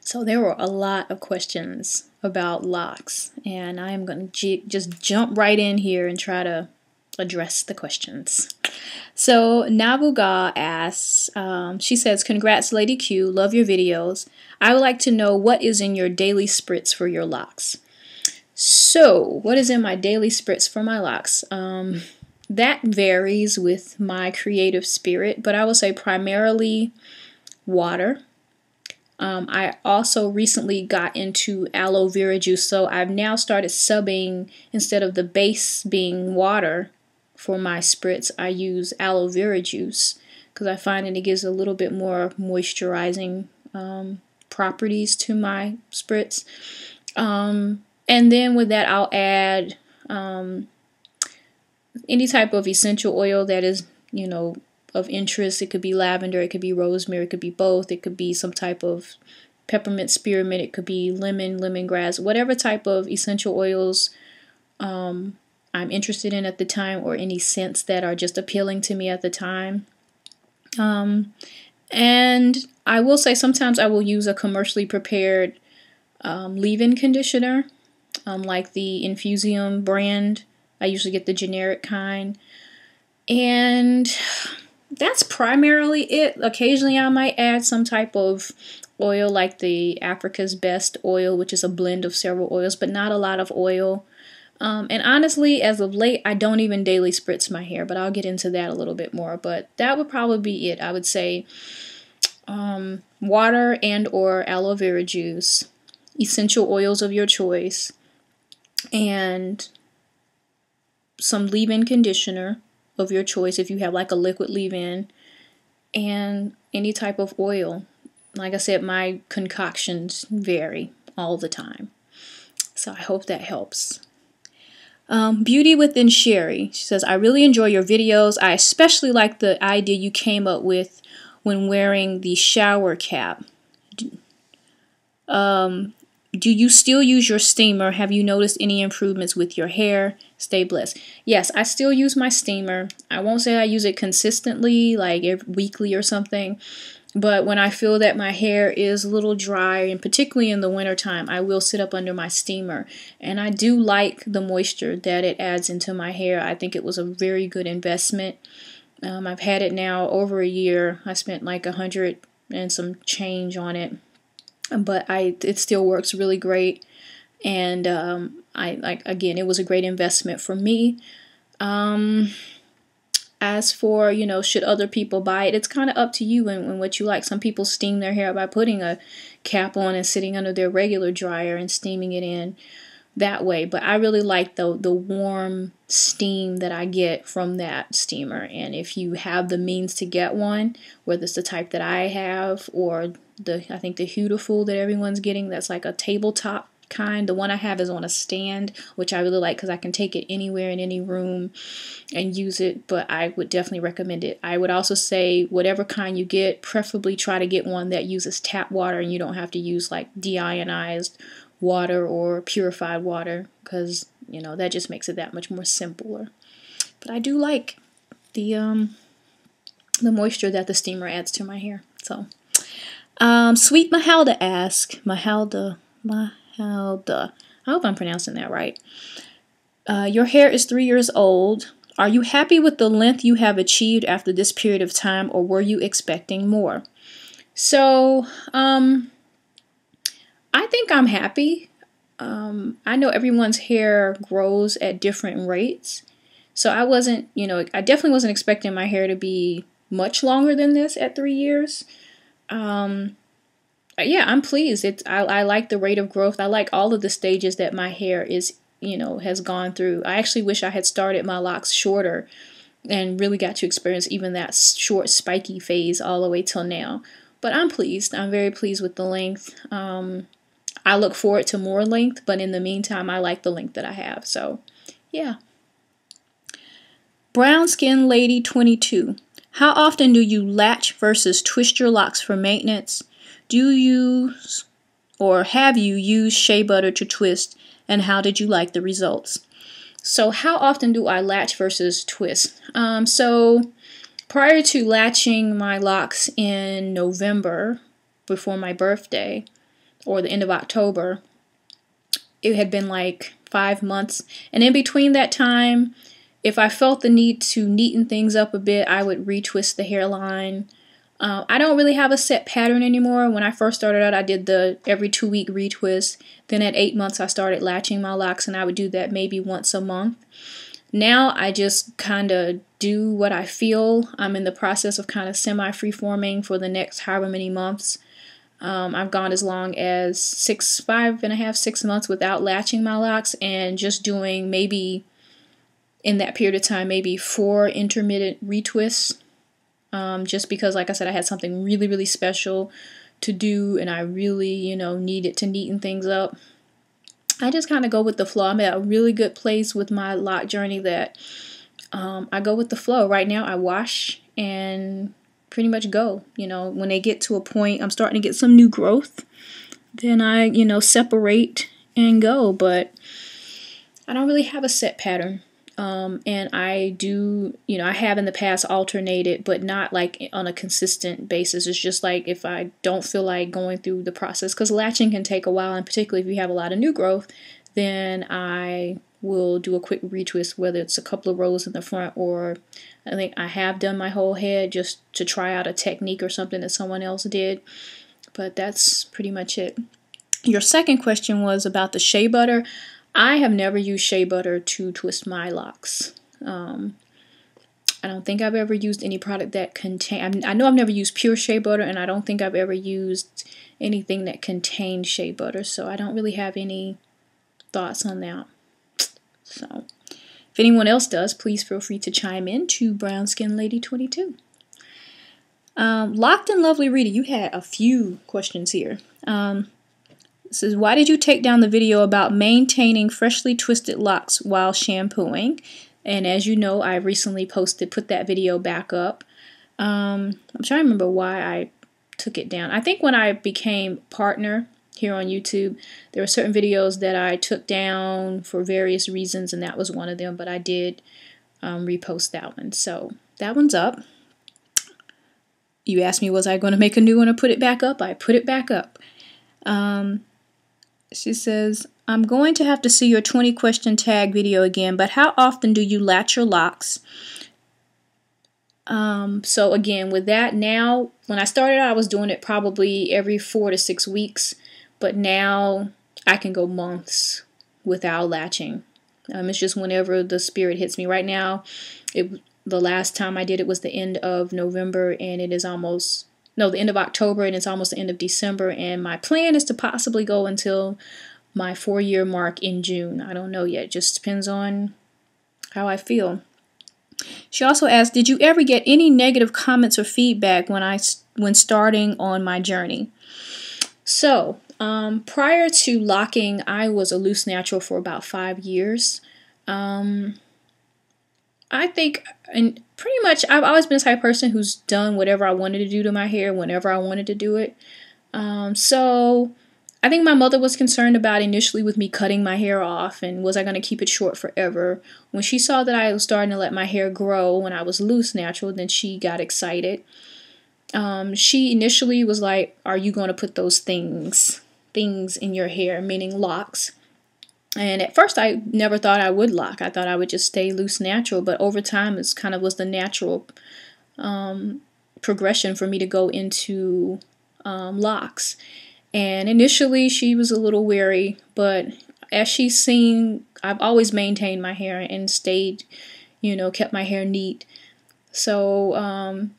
So there were a lot of questions about locks, and I am going to just jump right in here and try to address the questions. So Nabuga asks, she says, "Congrats, Lady Q. Love your videos. I would like to know what is in your daily spritz for your locks." So, what is in my daily spritz for my locks? That varies with my creative spirit, but I will say primarily water. I also recently got into aloe vera juice, so I've now started subbing, instead of the base being water for my spritz, I use aloe vera juice because I find that it gives a little bit more moisturizing properties to my spritz. And then with that, I'll add any type of essential oil that is, of interest. It could be lavender, it could be rosemary, it could be both, it could be some type of peppermint spearmint, it could be lemongrass, whatever type of essential oils I'm interested in at the time, or any scents that are just appealing to me at the time. And I will say sometimes I will use a commercially prepared leave-in conditioner, like the Infusium brand. I usually get the generic kind. And that's primarily it. Occasionally I might add some type of oil like the Africa's Best oil, which is a blend of several oils, but not a lot of oil. And honestly, as of late, I don't even daily spritz my hair, but I'll get into that a little bit more. But that would probably be it. I would say water and or aloe vera juice, essential oils of your choice, and some leave-in conditioner of your choice if you have like a liquid leave-in, and any type of oil. Like I said, my concoctions vary all the time. So I hope that helps. Beauty Within Sherry, she says, "I really enjoy your videos. I especially like the idea you came up with when wearing the shower cap. Do you still use your steamer? Have you noticed any improvements with your hair? Stay blessed." Yes, I still use my steamer. I won't say I use it consistently, like every weekly or something. But when I feel that my hair is a little dry, and particularly in the wintertime, I will sit up under my steamer. And I do like the moisture that it adds into my hair. I think it was a very good investment. I've had it now over a year. I spent like $100 and some change on it. But it still works really great, and again, it was a great investment for me. As for, should other people buy it, it's kind of up to you and what you like. Some people steam their hair by putting a cap on and sitting under their regular dryer and steaming it in that way. But I really like the warm steam that I get from that steamer. And if you have the means to get one, whether it's the type that I have or I think the Beautiful that everyone's getting, that's like a tabletop kind. The one I have is on a stand, which I really like because I can take it anywhere in any room and use it. But I would definitely recommend it. I would also say whatever kind you get, preferably try to get one that uses tap water and you don't have to use like deionized water or purified water, because that just makes it that much more simpler. But I do like the moisture that the steamer adds to my hair. So Sweet Mahalda asks, Mahalda, I hope I'm pronouncing that right. Your hair is 3 years old. Are you happy with the length you have achieved after this period of time, or were you expecting more? So I think I'm happy. I know everyone's hair grows at different rates. So I wasn't, I definitely wasn't expecting my hair to be much longer than this at 3 years. Yeah, I'm pleased. I like the rate of growth. I like all of the stages that my hair is, has gone through. I actually wish I had started my locks shorter and really got to experience even that short spiky phase all the way till now. But I'm pleased. I'm very pleased with the length. I look forward to more length, but in the meantime, I like the length that I have. So, yeah. Brown Skin Lady 22. How often do you latch versus twist your locks for maintenance? Do you use or have you used shea butter to twist, and how did you like the results? So how often do I latch versus twist? So prior to latching my locks in November, before my birthday, or the end of October, it had been like 5 months. And in between that time, if I felt the need to neaten things up a bit, I would retwist the hairline. I don't really have a set pattern anymore. When I first started out, I did the every 2-week retwist. Then at 8 months, I started latching my locks, and I would do that maybe once a month. Now I just kind of do what I feel. I'm in the process of kind of semi-free-forming for the next however many months. I've gone as long as 5.5, 6 months without latching my locks, and just doing maybe in that period of time, maybe 4 intermittent retwists. Just because, like I said, I had something really, really special to do, and I really, needed to neaten things up. I just kind of go with the flow. I'm at a really good place with my lock journey that I go with the flow. Right now, I wash and pretty much go. When they get to a point, I'm starting to get some new growth, then I, separate and go. But I don't really have a set pattern. And I do, I have in the past alternated, but not like on a consistent basis. It's just like if I don't feel like going through the process, because latching can take a while, and particularly if you have a lot of new growth, then I will do a quick retwist, whether it's a couple of rows in the front, or I think I have done my whole head just to try out a technique or something that someone else did. But that's pretty much it. Your second question was about the shea butter. I have never used shea butter to twist my locks. I don't think I've ever used any product that I know I've never used pure shea butter, and I don't think I've ever used anything that contained shea butter, so I don't really have any thoughts on that. So if anyone else does, please feel free to chime in to Brown Skin Lady 22. Locked and Lovely Rita, you had a few questions here. It says, why did you take down the video about maintaining freshly twisted locks while shampooing? And as you know, I recently put that video back up. I'm trying to remember why I took it down. I think when I became partner here on YouTube, there were certain videos that I took down for various reasons, and that was one of them, but I did repost that one. So that one's up. You asked me, was I going to make a new one or put it back up? I put it back up. She says, I'm going to have to see your 20 question tag video again, but how often do you latch your locks? So again, with that now, when I started out, I was doing it probably every 4 to 6 weeks, but now I can go months without latching. It's just whenever the spirit hits me. Right now, the last time I did it was the end of November, and it is the end of October, and it's almost the end of December, and my plan is to possibly go until my 4-year mark in June. I don't know yet. It just depends on how I feel. She also asked, did you ever get any negative comments or feedback when starting on my journey? So, prior to locking, I was a loose natural for about 5 years. I think, and pretty much, I've always been the type of person who's done whatever I wanted to do to my hair whenever I wanted to do it. So I think my mother was concerned about initially with me cutting my hair off, and was I going to keep it short forever. When she saw that I was starting to let my hair grow when I was loose natural, then she got excited. She initially was like, are you going to put those things in your hair, meaning locks? And at first, I never thought I would lock. I thought I would just stay loose natural. But over time, it's kind of was the natural progression for me to go into locks. And initially, she was a little wary. But as she's seen, I've always maintained my hair and stayed, kept my hair neat. So,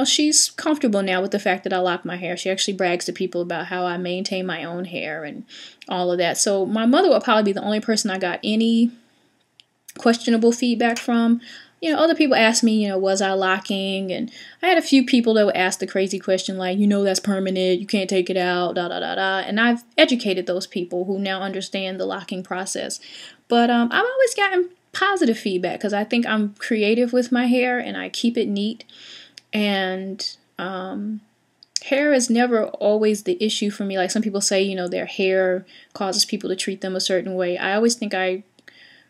she's comfortable now with the fact that I lock my hair. She actually brags to people about how I maintain my own hair and all of that. So my mother would probably be the only person I got any questionable feedback from. Other people asked me, was I locking? And I had a few people that would ask the crazy question like, that's permanent, you can't take it out, da da da da. And I've educated those people who now understand the locking process. But I've always gotten positive feedback because I think I'm creative with my hair and I keep it neat. And hair is never always the issue for me. Like some people say, their hair causes people to treat them a certain way. I always think I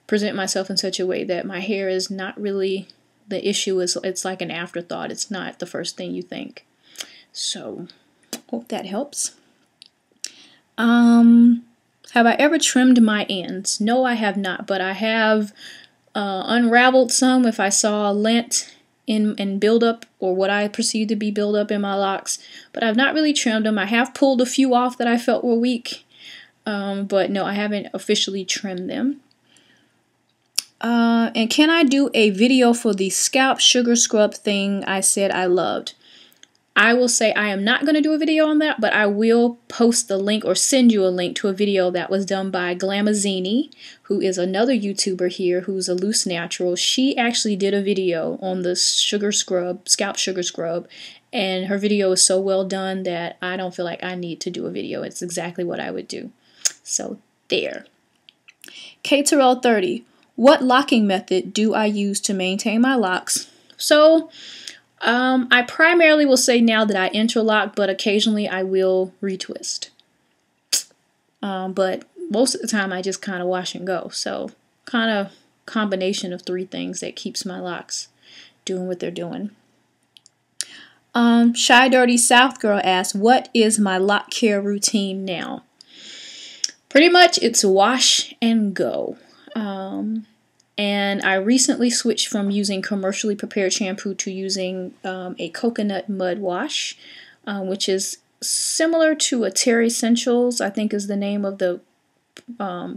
present myself in such a way that my hair is not really the issue. It's like an afterthought. It's not the first thing you think. So, hope that helps. Have I ever trimmed my ends? No, I have not, but I have unraveled some if I saw lint in buildup, or what I perceived to be buildup in my locks, but I've not really trimmed them. I have pulled a few off that I felt were weak, but no, I haven't officially trimmed them. And can I do a video for the scalp sugar scrub thing I said I loved? I will say I am not going to do a video on that, but I will post the link or send you a link to a video that was done by Glamazzini, who is another YouTuber here who's a loose natural. She actually did a video on the sugar scrub, scalp sugar scrub, and her video is so well done that I don't feel like I need to do a video. It's exactly what I would do. So there. K Terrell 30. What locking method do I use to maintain my locks? So I primarily will say now that I interlock, but occasionally I will retwist. But most of the time I just kind of wash and go. So kind of combination of three things that keeps my locks doing what they're doing. Shy Dirty South Girl asks, what is my lock care routine now? Pretty much it's wash and go. And I recently switched from using commercially prepared shampoo to using a coconut mud wash, which is similar to a Terry Essentials, I think is the name of the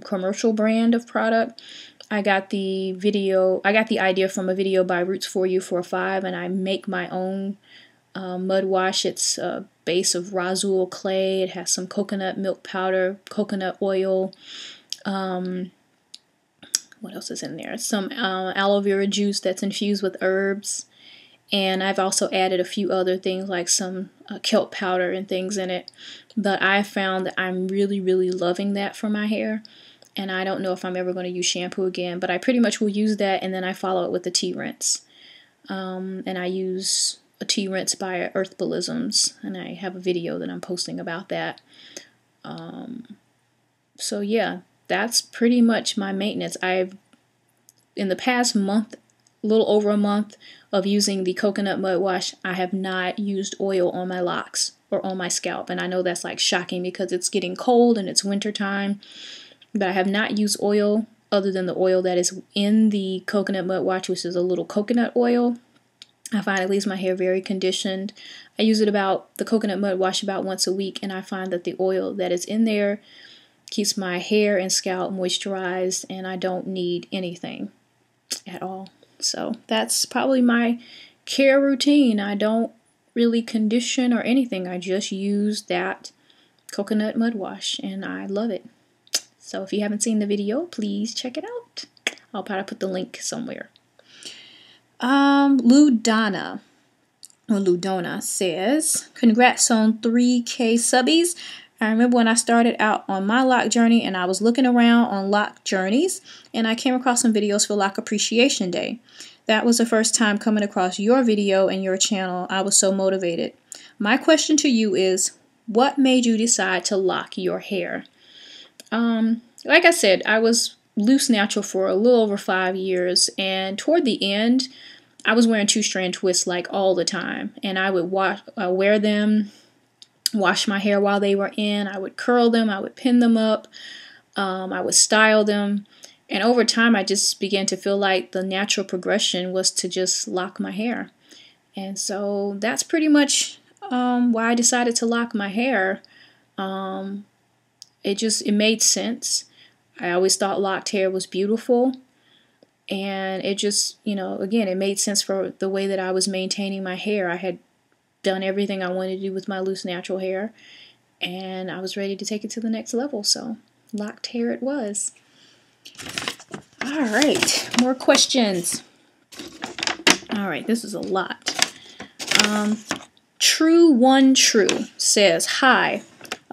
commercial brand of product. I got the idea from a video by Roots For You for 5, and I make my own mud wash. It's a base of Razul clay. It has some coconut milk powder, coconut oil, what else is in there? Some aloe vera juice that's infused with herbs. And I've also added a few other things like some kelp powder and things in it. But I found that I'm really, really loving that for my hair. And I don't know if I'm ever going to use shampoo again. But I pretty much will use that, and then I follow it with a tea rinse. And I use a tea rinse by Earthbalisms. And I have a video that I'm posting about that. So yeah. That's pretty much my maintenance. In the past month, a little over a month of using the coconut mud wash, I have not used oil on my locks or on my scalp. And I know that's like shocking because it's getting cold and it's winter time. But I have not used oil other than the oil that is in the coconut mud wash, which is a little coconut oil. I find it leaves my hair very conditioned. I use the coconut mud wash about once a week, and I find that the oil that is in there keeps my hair and scalp moisturized, and I don't need anything at all. So that's probably my care routine. I don't really condition or anything. I just use that coconut mud wash, and I love it. So if you haven't seen the video, please check it out. I'll probably put the link somewhere. Ludona says, congrats on 3K subbies. I remember when I started out on my lock journey and I was looking around on lock journeys and I came across some videos for Lock Appreciation Day. That was the first time coming across your video and your channel. I was so motivated. My question to you is, what made you decide to lock your hair? Like I said, I was loose natural for a little over 5 years, and toward the end, I was wearing 2-strand twists like all the time, and I would wear them, wash my hair while they were in. I would curl them, I would pin them up, I would style them, and over time I just began to feel like the natural progression was to just lock my hair. And so that's pretty much why I decided to lock my hair. It made sense. I always thought locked hair was beautiful, and it just, again, it made sense for the way that I was maintaining my hair. I had done everything I wanted to do with my loose natural hair, and I was ready to take it to the next level, so locked hair it was. All right, more questions. All right, this is a lot. True says, hi.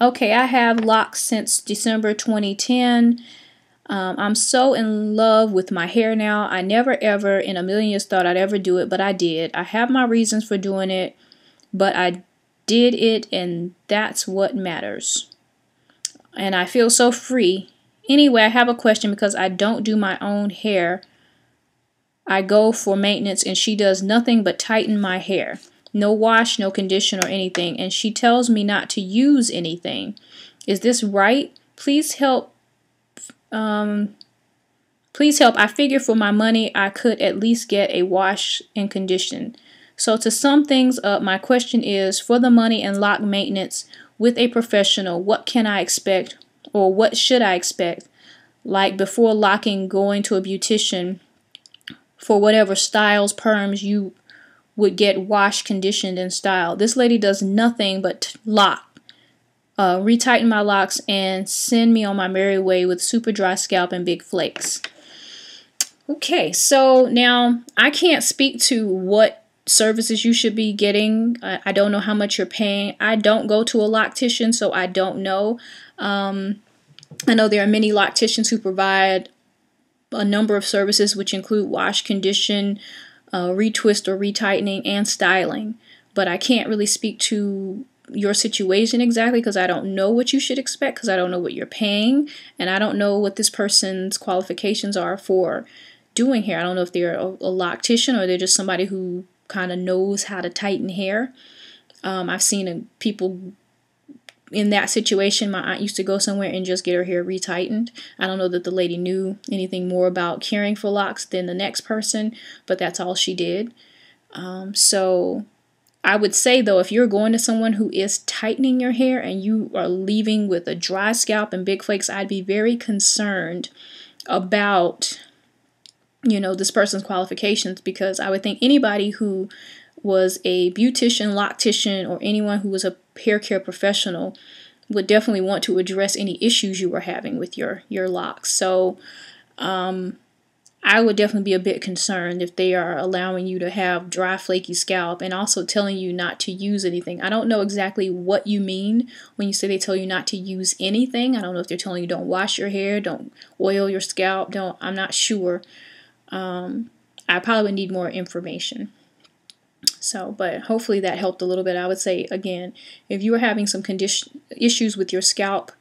Okay, I have locks since December 2010. I'm so in love with my hair now. I never ever in a million years thought I'd ever do it, but I did. I have my reasons for doing it, but I did it, and that's what matters. And I feel so free. Anyway, I have a question because I don't do my own hair. I go for maintenance, and she does nothing but tighten my hair. No wash, no condition or anything, and she tells me not to use anything. Is this right? Please help. Please help. I figure for my money, I could at least get a wash and condition. So to sum things up, my question is, for the money and lock maintenance with a professional, what can I expect, or what should I expect? Like before locking, going to a beautician for whatever styles, perms you would get washed, conditioned, and styled. This lady does nothing but lock, retighten my locks, and send me on my merry way with super dry scalp and big flakes. Okay, so now I can't speak to what services you should be getting. I don't know how much you're paying. I don't go to a loctician, so I don't know. I know there are many locticians who provide a number of services, which include wash, condition, retwist or retightening, and styling. But I can't really speak to your situation exactly because I don't know what you should expect, because I don't know what you're paying, and I don't know what this person's qualifications are for doing hair. I don't know if they're a loctician or they're just somebody who kind of knows how to tighten hair. I've seen people in that situation. My aunt used to go somewhere and just get her hair retightened. I don't know that the lady knew anything more about caring for locks than the next person, but that's all she did. So I would say, though, if you're going to someone who is tightening your hair and you are leaving with a dry scalp and big flakes, I'd be very concerned about, you know, this person's qualifications, because I would think anybody who was a beautician, loctician, or anyone who was a hair care professional would definitely want to address any issues you were having with your locks. So I would definitely be a bit concerned if they are allowing you to have dry, flaky scalp and also telling you not to use anything. I don't know exactly what you mean when you say they tell you not to use anything. I don't know if they're telling you don't wash your hair, don't oil your scalp, I'm not sure. I probably need more information. So, but hopefully that helped a little bit. I would say, again, if you are having some issues with your scalp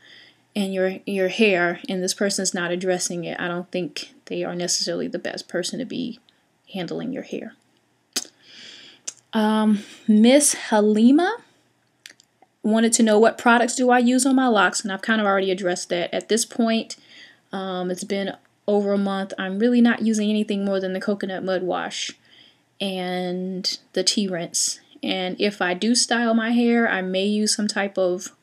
and your hair, and this person is not addressing it, I don't think they are necessarily the best person to be handling your hair. Miss Halima wanted to know, what products do I use on my locks? And I've kind of already addressed that. At this point, it's been over a month. I'm really not using anything more than the coconut mud wash and the tea rinse. And if I do style my hair, I may use some type of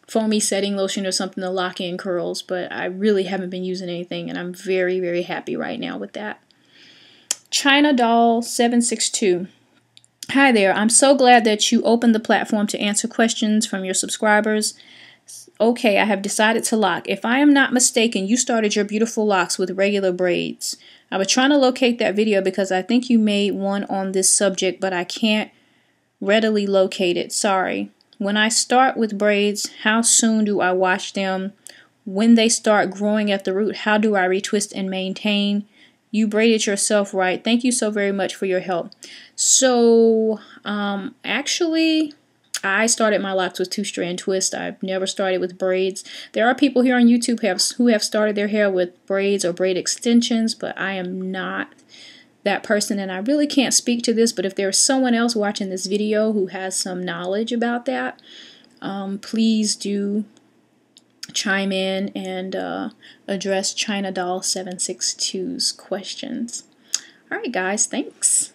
foamy setting lotion or something to lock in curls, but I really haven't been using anything, and I'm very, very happy right now with that. China Doll 762. Hi there. I'm so glad that you opened the platform to answer questions from your subscribers. Okay, I have decided to lock. If I am not mistaken, you started your beautiful locks with regular braids. I was trying to locate that video because I think you made one on this subject, but I can't readily locate it. Sorry. When I start with braids, how soon do I wash them? When they start growing at the root, how do I retwist and maintain? You braided yourself, right? Thank you so very much for your help. So, actually, I started my locks with 2-strand twist. I've never started with braids. There are people here on YouTube who have started their hair with braids or braid extensions, but I am not that person, and I really can't speak to this, but if there's someone else watching this video who has some knowledge about that, please do chime in and address China Doll 762's questions. All right, guys, thanks.